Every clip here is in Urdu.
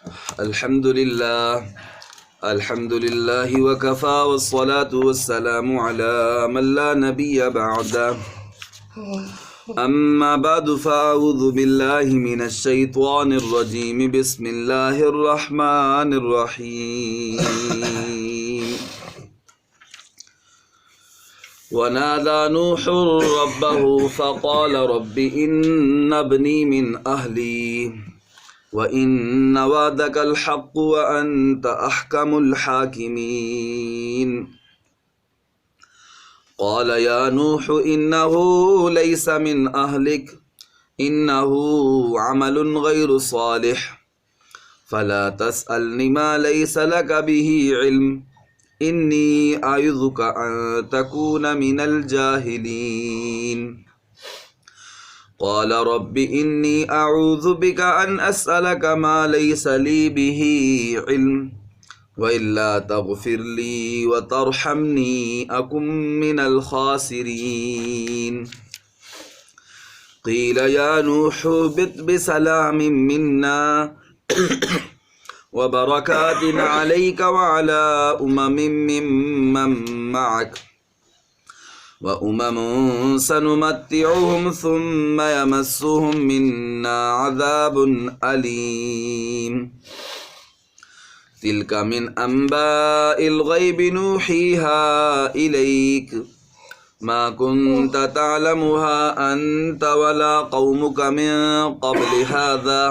الحمد لله وكفى والصلاة والسلام على من لا نبي بعده أما بعد فأعوذ بالله من الشيطان الرجيم بسم الله الرحمن الرحيم ونادى نوح ربه فقال رب إن ابني من أهلي وَإِنَّ وَعْدَكَ الْحَقُّ وَأَنْتَ أَحْكَمُ الْحَاكِمِينَ قَالَ يَا نُوحُ إِنَّهُ لَيْسَ مِنْ أَهْلِكَ إِنَّهُ عَمَلٌ غَيْرُ صَالِحٍ فَلَا تَسْأَلْنِ مَا لَيْسَ لَكَ بِهِ عِلْمٌ إِنِّي أَعِظُكَ أَن تَكُونَ مِنَ الْجَاهِلِينَ قال رب إني أعوذ بك أن أسألك ما ليس لي به علم وإلا تغفر لي وترحمني أكن من الخاسرين قيل يا نوح اهبط بسلام منا وبركات عليك وعلى ممن معك وَأُمَمٌ سَنُمَتِّعُهُمْ ثُمَّ يَمَسُّهُم مِّنَّا عَذَابٌ أَلِيمٌ تِلْكَ مِنْ أَنبَاءِ الْغَيْبِ نُوحِيهَا إِلَيْكَ مَا كُنْتَ تَعْلَمُهَا أَنْتَ وَلَا قَوْمُكَ مِنْ قَبْلِ هَذَا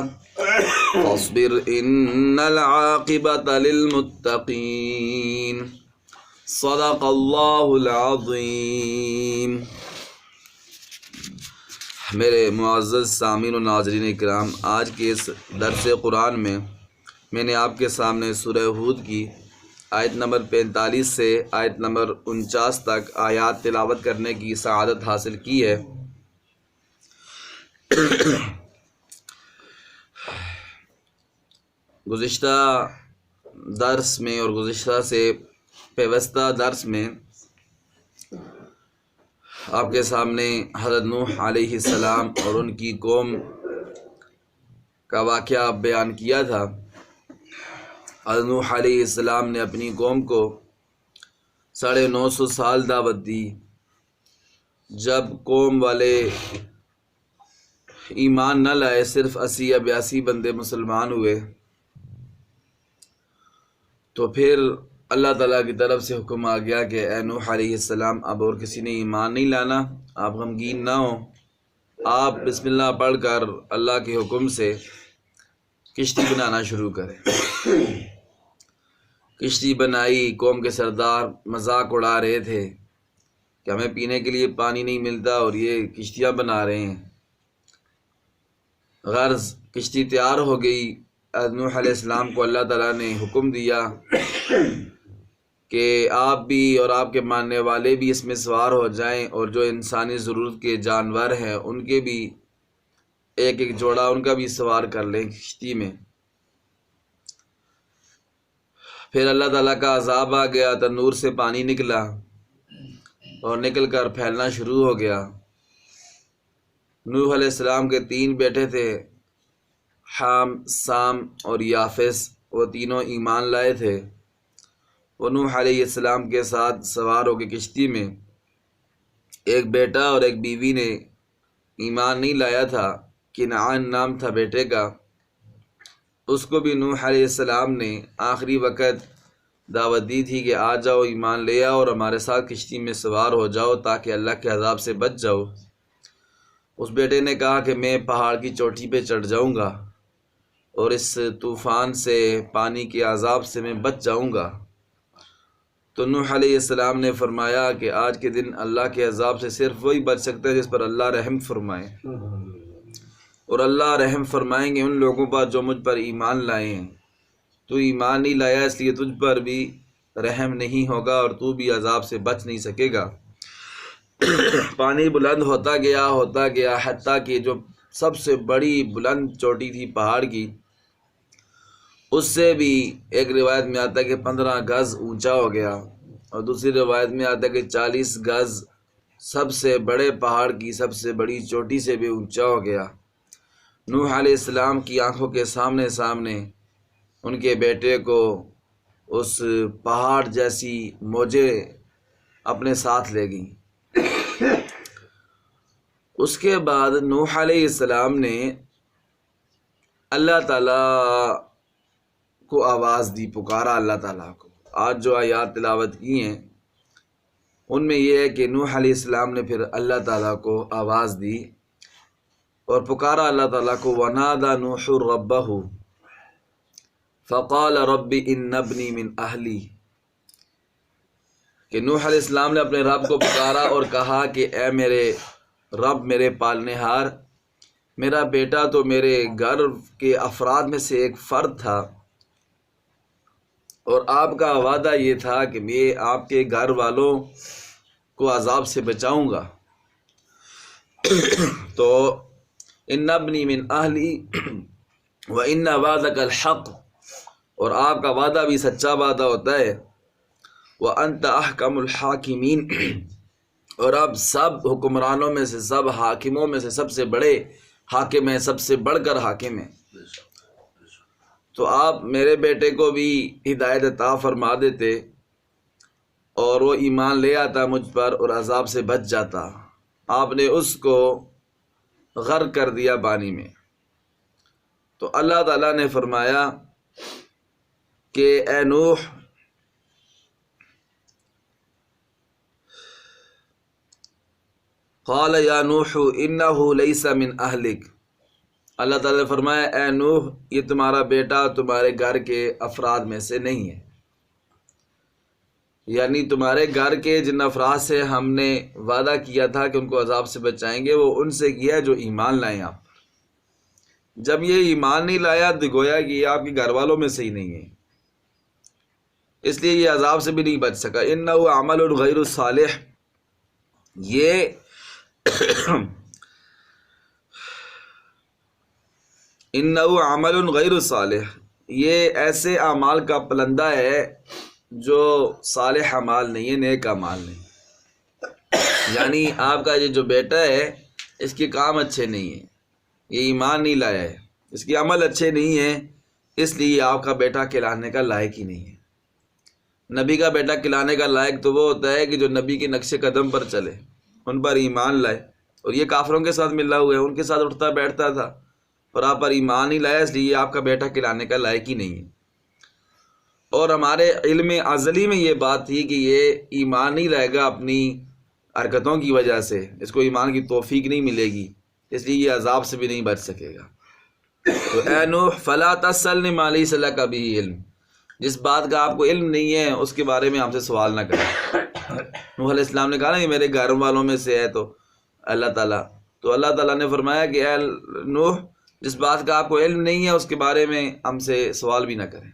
فَاصْبِرْ إِنَّ الْعَاقِبَةَ لِلْمُتَّقِينَ صدق اللہ العظیم۔ میرے معزز سامعین و ناظرین کرام، آج کے اس درس قرآن میں نے آپ کے سامنے سورہ ہود کی آیت نمبر 45 سے آیت نمبر 49 تک آیات تلاوت کرنے کی سعادت حاصل کی ہے۔ گزشتہ درس میں اور گزشتہ سے پیوستہ درس میں آپ کے سامنے حضرت نوح علیہ السلام اور ان کی قوم کا واقعہ بیان کیا تھا۔ حضرت نوح علیہ السلام نے اپنی قوم کو 950 سال دعوت دی۔ جب قوم والے ایمان نہ لائے، صرف 80 یا 82 بندے مسلمان ہوئے، تو پھر اللہ تعالیٰ کی طرف سے حکم آ گیا کہ اے نوح علیہ السلام، اب اور کسی نے ایمان نہیں لانا، آپ غمگین نہ ہوں، آپ بسم اللہ پڑھ کر اللہ کے حکم سے کشتی بنانا شروع کریں۔ کشتی بنائی، قوم کے سردار مذاق اڑا رہے تھے کہ ہمیں پینے کے لیے پانی نہیں ملتا اور یہ کشتیاں بنا رہے ہیں۔ غرض کشتی تیار ہو گئی۔ نوح علیہ السلام کو اللہ تعالیٰ نے حکم دیا کہ آپ بھی اور آپ کے ماننے والے بھی اس میں سوار ہو جائیں، اور جو انسانی ضرورت کے جانور ہیں ان کے بھی ایک ایک جوڑا ان کا بھی سوار کر لیں کشتی میں۔ پھر اللہ تعالیٰ کا عذاب آ گیا، تنور سے پانی نکلا اور نکل کر پھیلنا شروع ہو گیا۔ نوح علیہ السلام کے 3 بیٹے تھے، حام، سام اور یافس، وہ تینوں ایمان لائے تھے۔ وہ نوح علیہ السلام کے ساتھ سوار ہو کے کشتی میں، ایک بیٹا اور ایک بیوی نے ایمان نہیں لایا تھا، کنعان نام تھا بیٹے کا۔ اس کو بھی نوح علیہ السلام نے آخری وقت دعوت دی تھی کہ آ جاؤ، ایمان لے آؤ اور ہمارے ساتھ کشتی میں سوار ہو جاؤ تاکہ اللہ کے عذاب سے بچ جاؤ۔ اس بیٹے نے کہا کہ میں پہاڑ کی چوٹی پہ چڑھ جاؤں گا اور اس طوفان سے، پانی کے عذاب سے میں بچ جاؤں گا۔ تو نوح علیہ السلام نے فرمایا کہ آج کے دن اللہ کے عذاب سے صرف وہی بچ سکتا ہے جس پر اللہ رحم فرمائے، اور اللہ رحم فرمائیں گے ان لوگوں پر جو مجھ پر ایمان لائے ہیں۔ تو ایمان نہیں لایا، اس لیے تجھ پر بھی رحم نہیں ہوگا اور تو بھی عذاب سے بچ نہیں سکے گا۔ پانی بلند ہوتا گیا حتیٰ کہ جو سب سے بڑی بلند چوٹی تھی پہاڑ کی، اس سے بھی ایک روایت میں آتا ہے کہ 15 گز اونچا ہو گیا، اور دوسری روایت میں آتا ہے کہ 40 گز سب سے بڑے پہاڑ کی سب سے بڑی چوٹی سے بھی اونچا ہو گیا۔ نوح علیہ السلام کی آنکھوں کے سامنے ان کے بیٹے کو اس پہاڑ جیسی موجیں اپنے ساتھ لے گئیں۔ اس کے بعد نوح علیہ السلام نے اللہ تعالیٰ کو آواز دی، پکارا اللہ تعالیٰ کو۔ آج جو آیات تلاوت کی ہیں ان میں یہ ہے کہ نوح علیہ السلام نے پھر اللہ تعالیٰ کو آواز دی اور پکارا اللہ تعالیٰ کو۔ وَنَادَى نُوحٌ رَبَّهُ فَقَالَ رَبِّ إِنَّ ابْنِي مِنْ أَهْلِي، کہ نوح علیہ السلام نے اپنے رب کو پکارا اور کہا کہ اے میرے رب، میرے پالنے ہار، میرا بیٹا تو میرے گھر کے افراد میں سے ایک فرد تھا، اور آپ کا وعدہ یہ تھا کہ میں آپ کے گھر والوں کو عذاب سے بچاؤں گا۔ تو ان ابنی من اہلی وان وعدک الحق، اور آپ کا وعدہ بھی سچا وعدہ ہوتا ہے۔ وانت احکم الحاکمین، اور اب سب حکمرانوں میں سے، سب حاکموں میں سے سب سے بڑے حاکم ہیں، سب سے بڑھ کر حاکم ہیں، تو آپ میرے بیٹے کو بھی ہدایت عطا فرما دیتے اور وہ ایمان لے آتا مجھ پر اور عذاب سے بچ جاتا۔ آپ نے اس کو غرق کر دیا پانی میں۔ تو اللہ تعالیٰ نے فرمایا کہ اے نوح، قال یا نوح انہ لیس من اہلک، اللہ تعالیٰ نے فرمایا اے نوح، یہ تمہارا بیٹا تمہارے گھر کے افراد میں سے نہیں ہے، یعنی تمہارے گھر کے جن افراد سے ہم نے وعدہ کیا تھا کہ ان کو عذاب سے بچائیں گے، وہ ان سے کیا جو ایمان لائیں آپ پر۔ جب یہ ایمان نہیں لایا تو گویا کہ یہ آپ کے گھر والوں میں سے ہی نہیں ہے، اس لیے یہ عذاب سے بھی نہیں بچ سکا۔ انہ عمل غیر صالح، یہ انہ عمل غیر صالح، یہ ایسے اعمال کا پلندہ ہے جو صالح اعمال نہیں ہے، نیک اعمال نہیں۔ یعنی آپ کا یہ جو بیٹا ہے اس کے کام اچھے نہیں ہیں، یہ ایمان نہیں لایا ہے، اس کے عمل اچھے نہیں ہیں، اس لیے یہ آپ کا بیٹا کہلانے کا لائق ہی نہیں ہے۔ نبی کا بیٹا کہلانے کا لائق تو وہ ہوتا ہے کہ جو نبی کے نقش قدم پر چلے، ان پر ایمان لائے، اور یہ کافروں کے ساتھ ملا ہوا ہے، ان کے ساتھ اٹھتا بیٹھتا تھا اور آپ پر ایمان نہیں لایا، اس لیے یہ آپ کا بیٹا کہلانے کا لائق ہی نہیں ہے۔ اور ہمارے علم ازلی میں یہ بات تھی کہ یہ ایمان نہیں لائے گا اپنی حرکتوں کی وجہ سے، اس کو ایمان کی توفیق نہیں ملے گی، اس لیے یہ عذاب سے بھی نہیں بچ سکے گا۔ تو اے نوح فلا تسألنی ما لیس لک بہ علم، جس بات کا آپ کو علم نہیں ہے اس کے بارے میں ہم سے سوال نہ کریں۔ نوح علیہ السلام نے کہا نا کہ میرے گھر والوں میں سے ہے تو اللہ تعالیٰ نے فرمایا کہ اے نوح، جس بات کا آپ کو علم نہیں ہے اس کے بارے میں ہم سے سوال بھی نہ کریں،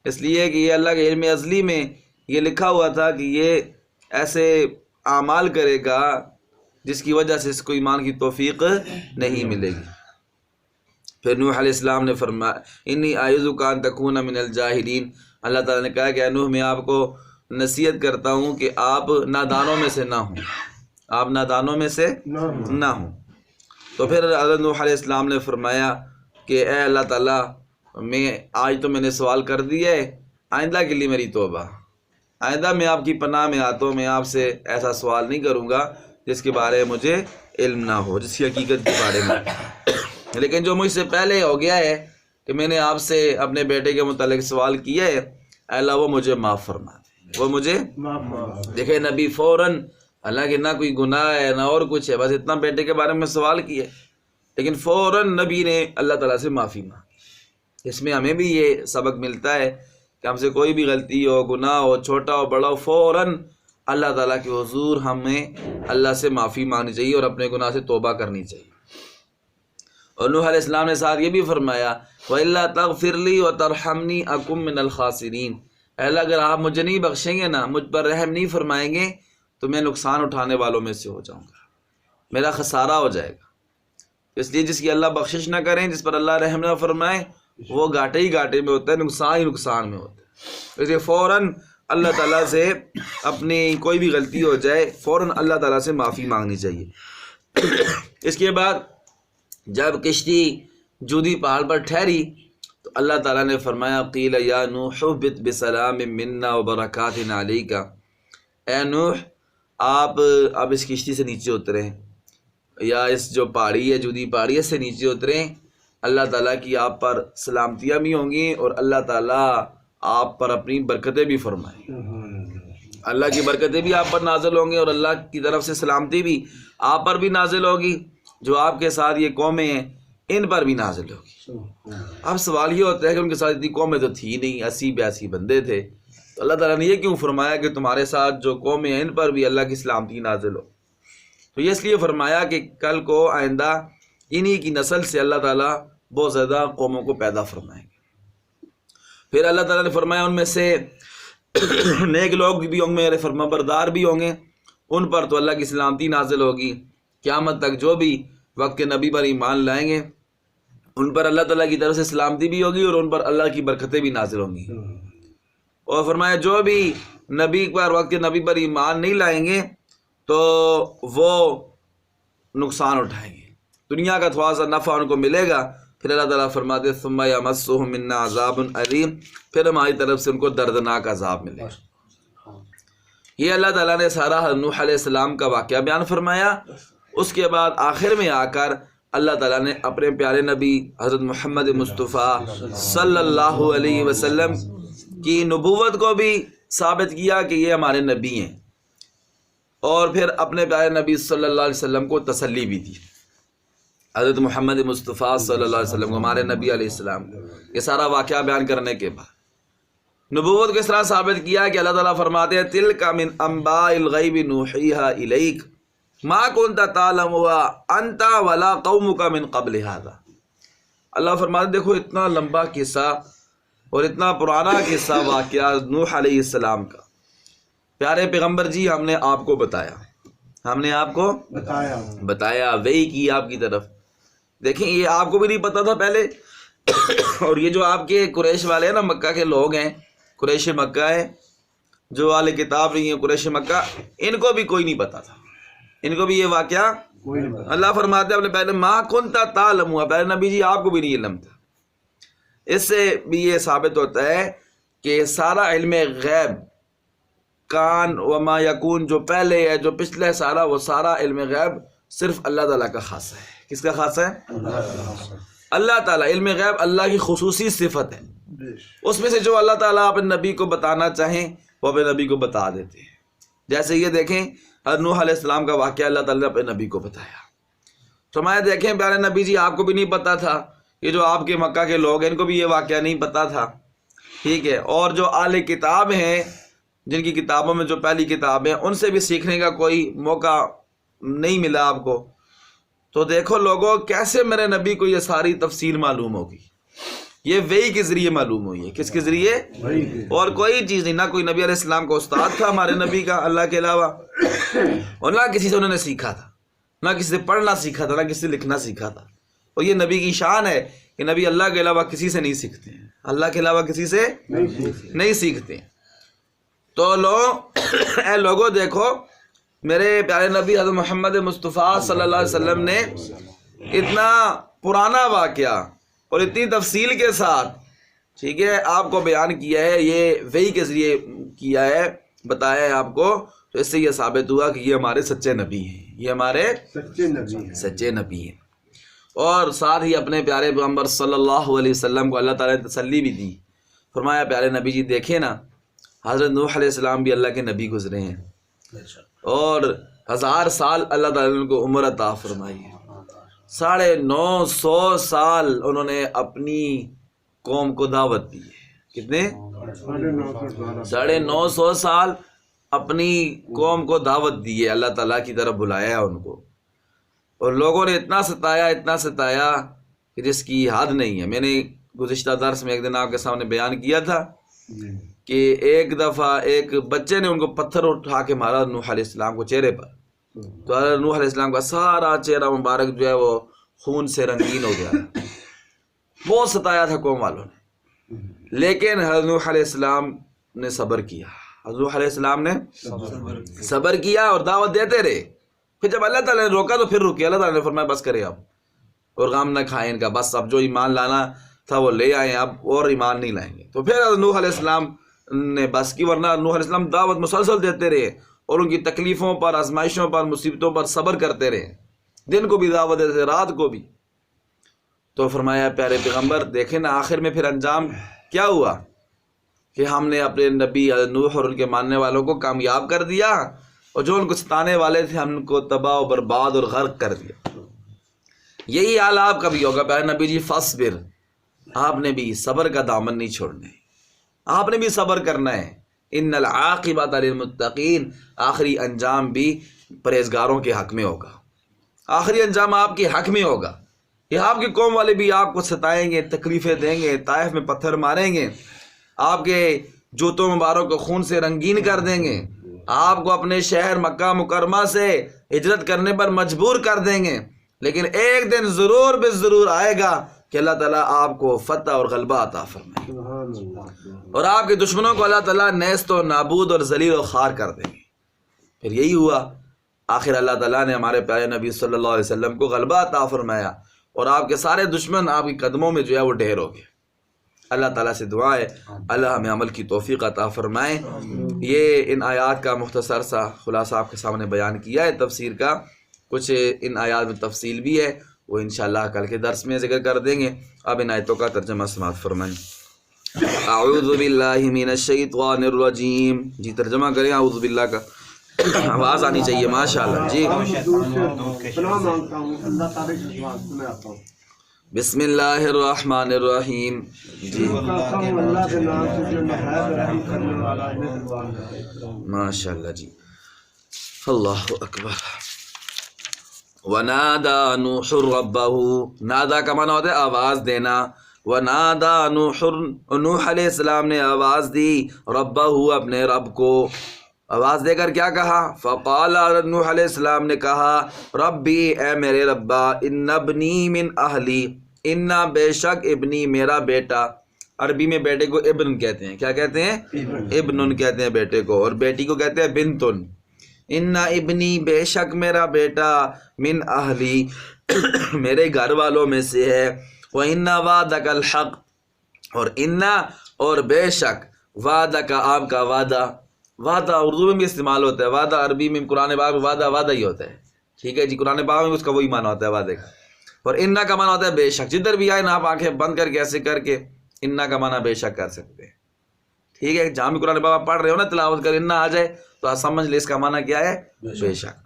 اس لیے کہ یہ اللہ کے علم ازلی میں یہ لکھا ہوا تھا کہ یہ ایسے اعمال کرے گا جس کی وجہ سے اس کو ایمان کی توفیق نہیں ملے گی۔ پھر نوح علیہ السلام نے فرمایا انی اعوذک ان تکون من الجاہلین، اللہ تعالیٰ نے کہا کہ اے نوح، میں آپ کو نصیحت کرتا ہوں کہ آپ نادانوں میں سے نہ ہوں، آپ نادانوں میں سے نہ ہوں۔ تو پھر حضرت نوح علیہ السلام نے فرمایا کہ اے اللہ تعالیٰ، آج تو میں نے سوال کر دیا ہے، آئندہ کے لیے میری توبہ، آئندہ میں آپ کی پناہ میں آتا ہوں، میں آپ سے ایسا سوال نہیں کروں گا جس کے بارے میں مجھے علم نہ ہو، جس کی حقیقت کے بارے میں۔ لیکن جو مجھ سے پہلے ہو گیا ہے کہ میں نے آپ سے اپنے بیٹے کے متعلق سوال کیا ہے، اے اللہ وہ مجھے معاف فرما دے، وہ مجھے دیکھے نبی فوراً، حالانکہ نہ کوئی گناہ ہے نہ اور کچھ ہے، بس اتنا بیٹے کے بارے میں سوال کیا، لیکن فوراً نبی نے اللہ تعالیٰ سے معافی مانگی۔ اس میں ہمیں بھی یہ سبق ملتا ہے کہ ہم سے کوئی بھی غلطی ہو، گناہ ہو، چھوٹا ہو بڑا ہو، فوراً اللہ تعالیٰ کے حضور ہمیں اللہ سے معافی مانگنی چاہیے اور اپنے گناہ سے توبہ کرنی چاہیے۔ اور نوح علیہ السلام نے ساتھ یہ بھی فرمایا وَإِلَّا تَغْفِرْ لِي وَتَرْحَمْنِي أَكُن مِّنَ الْخَاسِرِينَ، اے اللہ اگر آپ مجھے نہیں بخشیں گے نا، مجھ پر رحم نہیں فرمائیں گے تو میں نقصان اٹھانے والوں میں سے ہو جاؤں گا، میرا خسارہ ہو جائے گا۔ اس لیے جس کی اللہ بخشش نہ کریں، جس پر اللہ رحم نہ فرمائے، وہ گھاٹے ہی گھاٹے میں ہوتا ہے، نقصان ہی نقصان میں ہوتا ہے۔ اس لیے فوراً اللہ تعالیٰ سے اپنی کوئی بھی غلطی ہو جائے، فوراً اللہ تعالیٰ سے معافی مانگنی چاہیے۔ اس کے بعد جب کشتی جودی پہاڑ پر ٹھہری تو اللہ تعالیٰ نے فرمایا قیل یا نوح اہبط بسلام منا وبرکات علیک، اے نوح آپ اب اس کشتی سے نیچے اتریں، یا اس جو پہاڑی ہے جودی پہاڑی ہے سے نیچے اتریں، اللہ تعالیٰ کی آپ پر سلامتیاں بھی ہوں گی اور اللہ تعالیٰ آپ پر اپنی برکتیں بھی فرمائیں، اللہ کی برکتیں بھی آپ پر نازل ہوں گی اور اللہ کی طرف سے سلامتی بھی آپ پر بھی نازل ہوگی، جو آپ کے ساتھ یہ قومیں ہیں ان پر بھی نازل ہوگی۔ اب سوال یہ ہوتا ہے کہ ان کے ساتھ اتنی قومیں تو تھی نہیں، 80-82 بندے تھے، تو اللہ تعالیٰ نے یہ کیوں فرمایا کہ تمہارے ساتھ جو قومیں ہیں ان پر بھی اللہ کی سلامتی نازل ہو؟ تو یہ اس لیے فرمایا کہ کل کو آئندہ انہی کی نسل سے اللہ تعالیٰ بہت زیادہ قوموں کو پیدا فرمائیں گے۔ پھر اللہ تعالیٰ نے فرمایا ان میں سے نیک لوگ بھی ہوں گے، میرے فرما بردار بھی ہوں گے، ان پر تو اللہ کی سلامتی نازل ہوگی، قیامت تک جو بھی وقت کے نبی پر ایمان لائیں گے ان پر اللہ تعالیٰ کی طرف سے سلامتی بھی ہوگی اور ان پر اللہ کی برکتیں بھی نازل ہوں گی۔ اور فرمایا جو بھی نبی پر وقت کے نبی پر ایمان نہیں لائیں گے تو وہ نقصان اٹھائیں گے، دنیا کا تھوڑا سا نفع ان کو ملے گا، پھر اللہ تعالیٰ فرماتے ثم یمسهم منا عذاب علیم، پھر ہماری طرف سے ان کو دردناک عذاب ملے گا۔ یہ اللہ تعالیٰ نے سارا نوح علیہ السلام کا واقعہ بیان فرمایا۔ اس کے بعد آخر میں آ کر اللہ تعالیٰ نے اپنے پیارے نبی حضرت محمد مصطفیٰ صلی اللہ علیہ وسلم کی نبوت کو بھی ثابت کیا کہ یہ ہمارے نبی ہیں، اور پھر اپنے پیارے نبی صلی اللہ علیہ وسلم کو تسلی بھی دی، حضرت محمد مصطفیٰ صلی اللہ علیہ وسلم کو، ہمارے نبی علیہ السلام کو۔ یہ سارا واقعہ بیان کرنے کے بعد نبوت کو اس طرح ثابت کیا کہ اللہ تعالیٰ فرماتے ہیں تلک من انباء الغیب نوحیہا الیک ما کنت تعلمها انت ولا قومک من قبل هذا۔ اللہ فرماتے دیکھو اتنا لمبا قصہ اور اتنا پرانا قصہ واقعہ نوح علیہ السلام کا، پیارے پیغمبر جی ہم نے آپ کو بتایا، ہم نے آپ کو بتایا وحی کی آپ کی طرف۔ دیکھیں یہ آپ کو بھی نہیں پتا تھا پہلے، اور یہ جو آپ کے قریش والے ہیں نا، مکہ کے لوگ ہیں، قریش مکہ ہے، جو اہل کتاب نہیں ہیں قریش مکہ، ان کو بھی کوئی نہیں پتا تھا، ان کو بھی یہ واقعہ اللہ فرماتے ہیں اپنے پہلے ما کنت تعلم، پہلے نبی جی آپ کو بھی نہیں علم تھا۔ اس سے بھی یہ ثابت ہوتا ہے کہ سارا علم غیب کان وما یکون جو پہلے ہے جو پچھلے سارا، وہ سارا علم غیب صرف اللہ تعالیٰ کا خاصہ ہے۔ کس کا خاصہ ہے؟ اللہ تعالیٰ۔ علم غیب اللہ کی خصوصی صفت ہے، اس میں سے جو اللہ تعالیٰ اپنے نبی کو بتانا چاہیں وہ اپنے نبی کو بتا دیتے ہیں۔ جیسے یہ دیکھیں حضرت نوح علیہ السلام کا واقعہ اللہ تعالیٰ نے اپنے نبی کو بتایا۔ فرمایا دیکھیں پیارے نبی جی آپ کو بھی نہیں پتا تھا، یہ جو آپ کے مکہ کے لوگ ہیں ان کو بھی یہ واقعہ نہیں پتا تھا، ٹھیک ہے، اور جو اہل کتاب ہیں جن کی کتابوں میں جو پہلی کتاب ہیں ان سے بھی سیکھنے کا کوئی موقع نہیں ملا آپ کو، تو دیکھو لوگوں کیسے میرے نبی کو یہ ساری تفصیل معلوم ہوگی، یہ وحی کے ذریعے معلوم ہوئی ہے۔ کس کے ذریعے؟ اور کوئی چیز نہیں، نہ کوئی نبی علیہ السلام کا استاد تھا ہمارے نبی کا اللہ کے علاوہ، اور نہ کسی سے انہوں نے سیکھا تھا، نہ کسی سے پڑھنا سیکھا تھا، نہ کسی سے لکھنا سیکھا تھا۔ اور یہ نبی کی شان ہے کہ نبی اللہ کے علاوہ کسی سے نہیں سیکھتے ہیں، اللہ کے علاوہ کسی سے نہیں سیکھتے۔ تو اے لوگوں دیکھو میرے پیارے نبی حضرت محمد مصطفیٰ صلی اللہ علیہ وسلم نے اتنا پرانا واقعہ اور اتنی تفصیل کے ساتھ، ٹھیک ہے، آپ کو بیان کیا ہے، یہ وحی کے ذریعے کیا ہے، بتایا ہے آپ کو، تو اس سے یہ ثابت ہوا کہ یہ ہمارے سچے نبی ہیں، یہ ہمارے سچے نبی ہیں۔ اور ساتھ ہی اپنے پیارے پیغمبر صلی اللہ علیہ وسلم کو اللہ تعالیٰ نے تسلی بھی دی، فرمایا پیارے نبی جی دیکھیں نا حضرت نوح علیہ السلام بھی اللہ کے نبی گزرے ہیں، اور 1000 سال اللہ تعالیٰ نے ان کو عمر عطا فرمائی ہے، 950 سال انہوں نے اپنی قوم کو دعوت دی ہے۔ کتنے؟ 950 سال اپنی قوم کو دعوت دی ہے، اللہ تعالیٰ کی طرف بلایا ہے ان کو، اور لوگوں نے اتنا ستایا کہ جس کی حد نہیں ہے۔ میں نے گزشتہ درس میں ایک دن آپ کے سامنے بیان کیا تھا کہ ایک دفعہ ایک بچے نے ان کو پتھر اٹھا کے مارا نوح علیہ السلام کو چہرے پر، تو حضرت نوح علیہ السلام کا سارا چہرہ مبارک جو ہے وہ خون سے رنگین ہو گیا، بہت ستایا تھا قوم والوں نے، لیکن حضرت نوح علیہ السلام نے صبر کیا، حضرت نوح علیہ السلام نے صبر کیا اور دعوت دیتے رہے۔ پھر جب اللہ تعالیٰ نے روکا تو پھر رکے، اللہ تعالیٰ نے فرمایا بس کرے اب، اور غم نہ کھائیں ان کا، بس اب جو ایمان لانا تھا وہ لے آئے، اب اور ایمان نہیں لائیں گے۔ تو پھر حضرت نوح علیہ السلام نے بس کی، ورنہ نوح علیہ السلام دعوت مسلسل دیتے رہے اور ان کی تکلیفوں پر، آزمائشوں پر، مصیبتوں پر صبر کرتے رہے، دن کو بھی دعوت دیتے، رات کو بھی۔ تو فرمایا پیارے پیغمبر دیکھیں نا آخر میں پھر انجام کیا ہوا کہ ہم نے اپنے نبی حضرت نوح اور ان کے ماننے والوں کو کامیاب کر دیا، اور جو ان کو ستانے والے تھے ہم ان کو تباہ و برباد اور غرق کر دیا۔ یہی حال آپ کا بھی ہوگا پیارے نبی جی، فاصبر، آپ نے بھی صبر کا دامن نہیں چھوڑنا ہے، آپ نے بھی صبر کرنا ہے۔ ان العاقبۃ للمتقین، آخری انجام بھی پرہیزگاروں کے حق میں ہوگا، آخری انجام آپ کے حق میں ہوگا۔ یہ آپ کی قوم والے بھی آپ کو ستائیں گے، تکلیفیں دیں گے، طائف میں پتھر ماریں گے، آپ کے جوتوں مبارک کو خون سے رنگین کر دیں گے، آپ کو اپنے شہر مکہ مکرمہ سے ہجرت کرنے پر مجبور کر دیں گے، لیکن ایک دن ضرور بے ضرور آئے گا کہ اللہ تعالیٰ آپ کو فتح اور غلبہ عطا فرمائے، اور آپ کے دشمنوں کو اللہ تعالیٰ نیست و نابود اور ذلیل و خوار کر دیں گے۔ پھر یہی ہوا، آخر اللہ تعالیٰ نے ہمارے پیارے نبی صلی اللہ علیہ وسلم کو غلبہ عطا فرمایا، اور آپ کے سارے دشمن آپ کی قدموں میں جو ہے وہ ڈھیر ہو گئے۔ اللہ تعالیٰ سے دعا ہے اللہ ہمیں عمل کی توفیق عطا فرمائے۔ یہ ان آیات کا مختصر سا خلاصہ آپ کے سامنے بیان کیا ہے تفسیر کا، کچھ ان آیات میں تفصیل بھی ہے، وہ انشاءاللہ کل کے درس میں ذکر کر دیں گے۔ اب ان آیتوں کا ترجمہ سماعت فرمائیں۔ اعوذ باللہ من الشیطان الرجیم، جی ترجمہ کریں اعوذ باللہ کا، آواز آنی چاہیے ماشاءاللہ جی۔ بسم اللہ الرحمن الرحیم، جی ماشاءاللہ جی، اللہ اکبر۔ وَنَادَى نُوحٌ رَبَّهُ، نادا کا معنی ہوتا ہے آواز دینا، وَنَادَى نُوحٌ، نوح علیہ السلام نے آواز دی، رَبَّهُ اپنے رب کو، آواز دے کر کیا کہا؟ فقال، نوح علیہ السلام نے کہا، ربی اے میرے ربا، ان ابنی من اہلی، انا بے شک ابنی میرا بیٹا، عربی میں بیٹے کو ابن کہتے ہیں، کیا کہتے ہیں؟ ابن کہتے ہیں بیٹے کو، اور بیٹی کو کہتے ہیں بنتن۔ انا ابنی بے شک میرا بیٹا، من اہلی میرے گھر والوں میں سے ہے، وَإِنَّ وَعْدَكَ الْحَقُّ، اور انا اور بے شک، وعدہ کا آپ کا وعدہ، وعدہ اردو میں بھی استعمال ہوتا ہے، وعدہ عربی میں قرآن پاک میں وعدہ وعدہ ہی ہوتا ہے، ٹھیک ہے جی، قرآن پاک میں اس کا وہی معنی ہوتا ہے وعدے کا، اور انا کا معنی ہوتا ہے بے شک، جدھر بھی آئے نا آپ آنکھیں بند کر کے ایسے کر کے انا کا معنی بے شک کر سکتے ہیں، ٹھیک ہے، جہاں بھی قرآن پاک آپ پڑھ رہے ہو نا تلاوت کر انا آ جائے تو آپ سمجھ لیں اس کا معنی کیا ہے، بے شک۔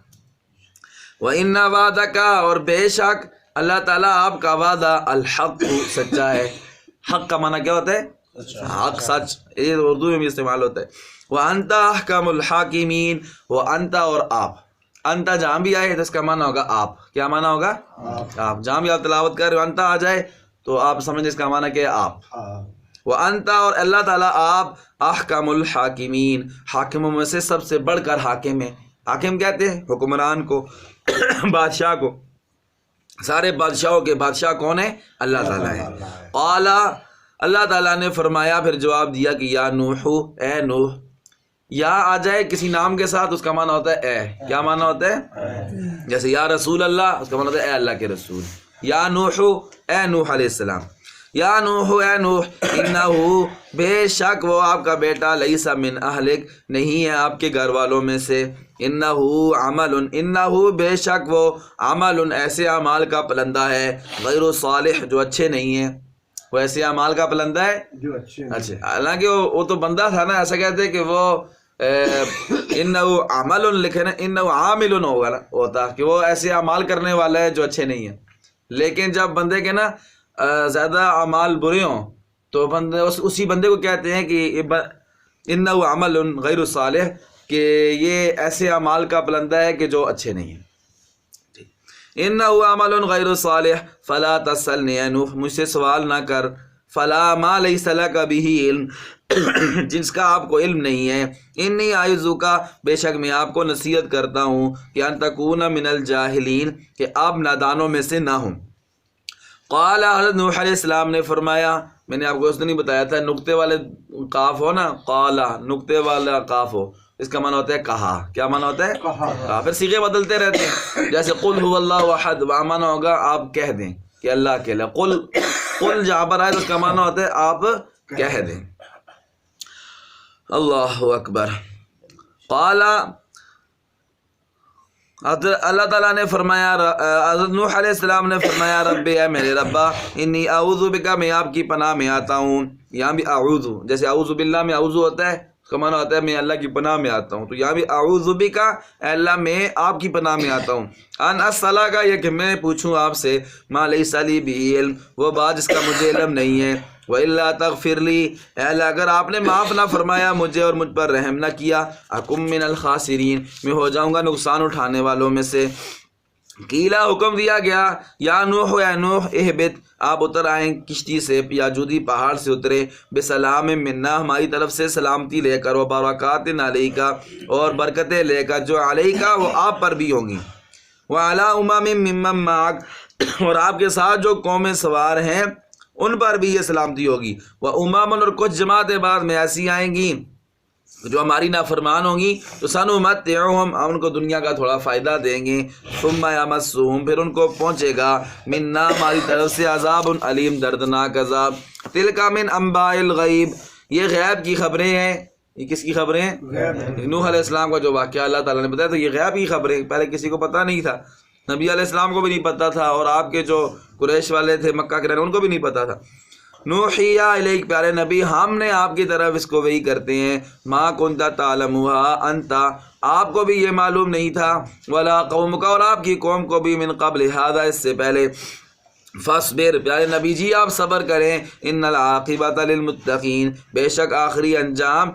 وَإِنَّ وَعْدَكَ، اور بے شک اللہ تعالیٰ آپ کا وعدہ، الحق سچا ہے، حق کا معنی کیا ہوتا ہے؟ حق، سچ، یہ اردو میں بھی استعمال ہوتا ہے۔ وَأَنْتَ أَحْكَمُ الْحَاكِمِينَ، وَأَنْتَ اور آپ، انت جہاں بھی آئے تو اس کا معنی ہوگا آپ، کیا معنی ہوگا؟ آپ، جہاں بھی آپ تلاوت کر رہے ہو انت آ جائے تو آپ سمجھیں اس کا معنی کیا ہے؟ آپ۔ وَأَنْتَ، اور اللہ تعالیٰ آپ، احکم الحاکمین، حاکموں میں سے سب سے بڑھ کر حاکم ہے، حاکم کہتے ہیں حکمران کو، بادشاہ کو، سارے بادشاہوں کے بادشاہ کون ہے؟ اللہ تعالیٰ ہے۔ قال، اللہ تعالیٰ نے فرمایا، پھر جواب دیا کہ یا نوح، اے نوح، یا آ جائے کسی نام کے ساتھ اس کا معنی ہوتا ہے اے، کیا معنی ہوتا ہے؟ جیسے یا رسول اللہ، اس کا معنی ہوتا ہے اے اللہ کے رسول، یا نوح، اے نوح علیہ السلام، یا نوح، اے نوح، انہو، بے شک وہ آپ کا بیٹا، لیس من اہلک، نہیں ہے آپ کے گھر والوں میں سے، انہو عمل، انہو بے شک وہ عمل، ایسے اعمال کا پلندہ ہے، غیر صالح، جو اچھے نہیں ہیں، وہ ایسے اعمال کا پلندہ ہے جو اچھے، حالانکہ وہ تو بندہ تھا نا، ایسا کہتے ہیں کہ وہ انہو عمل لکھے نا، انہو عامل ہوتا کہ وہ ایسے اعمال کرنے والا ہے جو اچھے نہیں ہیں، لیکن جب بندے کے نا زیادہ اعمال برے ہوں تو بندے اسی بندے کو کہتے ہیں کہ انہو عمل غیر صالح، کہ یہ ایسے اعمال کا پلندہ ہے کہ جو اچھے نہیں ہیں۔ انہو عمل غیر صالح فلا تسألنی اے نوح، مجھ سے سوال نہ کر، فلا ما لیس لک بہ علم، جس کا آپ کو علم نہیں ہے، انی اعظک، بے شک میں آپ کو نصیحت کرتا ہوں کہ ان تکون من الجاہلین، کہ آپ نادانوں میں سے نہ ہوں۔ قال، حضرت نوح علیہ السلام نے فرمایا، میں نے آپ کو اس دن ہی بتایا تھا، نقطے والے قاف ہو نا، قال نقطے والا قاف ہو، اس کا معنی ہوتا ہے کہا، کیا معنی ہوتا ہے؟ کہا۔ پھر صیغے بدلتے رہتے ہیں، جیسے قل هو اللہ احد، وہاں معنی ہوگا آپ کہہ دیں کہ اللہ اکیلا، قل قل جہاں پر آئے تو اس کا معنی ہوتا ہے آپ کہہ دیں۔ اللہ اکبر۔ قال اللہ تعالیٰ نے فرمایا، حضرت نوح علیہ السلام نے فرمایا، رب اے میرے ربا، انی اعوذ بکا، میں آپ کی پناہ میں آتا ہوں۔ یہاں بھی اعوذ، جیسے اعوذ باللہ میں اعوذ ہوتا ہے، اس کا معنی ہوتا ہے میں اللہ کی پناہ میں آتا ہوں، تو یہاں بھی اعوذ بکا، اے اللہ میں آپ کی پناہ میں آتا ہوں۔ ان اسألک، یہ کہ میں پوچھوں آپ سے، ما لیس لی بہ علم، وہ بات جس کا مجھے علم نہیں ہے، وَإِلَّا تَغْفِرْ لِي، اے اللہ اگر آپ نے معاف نہ فرمایا مجھے اور مجھ پر رحم نہ کیا، اکم من الخاسرین، میں ہو جاؤں گا نقصان اٹھانے والوں میں سے۔ قیلا، حکم دیا گیا، یا نوح، اے نوح، اہبط، آپ اتر آئیں کشتی سے، یا جودی پہاڑ سے اترے، بسلام منا، ہماری طرف سے سلامتی لے کر، و برکات علیکا، اور برکتیں لے کر، جو علیکا وہ آپ پر بھی ہوں گی، وعلی امم ممن معک، اور آپ کے ساتھ جو قومیں سوار ہیں ان پر بھی یہ سلامتی ہوگی، وامم، اور کچھ جماعتیں بعد میں ایسی آئیں گی جو ہماری نافرمان ہوں گی، تو سنمتعہم، ہم ان کو دنیا کا تھوڑا فائدہ دیں گے، ثم یمسہم، پھر ان کو پہنچے گا، منا، ہماری طرف سے، عذاب علیم، دردناک عذاب۔ تلک من انباء الغیب، یہ غیب کی خبریں ہیں۔ یہ کس کی خبریں ہیں؟ نوح علیہ السلام کا جو واقعہ اللہ تعالیٰ نے بتایا، تو یہ غیب کی خبریں، پہلے کسی کو پتہ نہیں تھا، نبی علیہ السلام کو بھی نہیں پتہ تھا، اور آپ کے جو قریش والے تھے مکہ کے رہنے ان کو بھی نہیں پتہ تھا۔ نوحیہ الیک، پیارے نبی ہم نے آپ کی طرف اس کو وحی کرتے ہیں، ما کنت تعلمھا انت، آپ کو بھی یہ معلوم نہیں تھا، ولا قومک، اور آپ کی قوم کو بھی، من قبل ھذا، اس سے پہلے، فاصبر، پیارے نبی جی آپ صبر کریں، ان العاقبۃ للمتقین، بے شک آخری انجام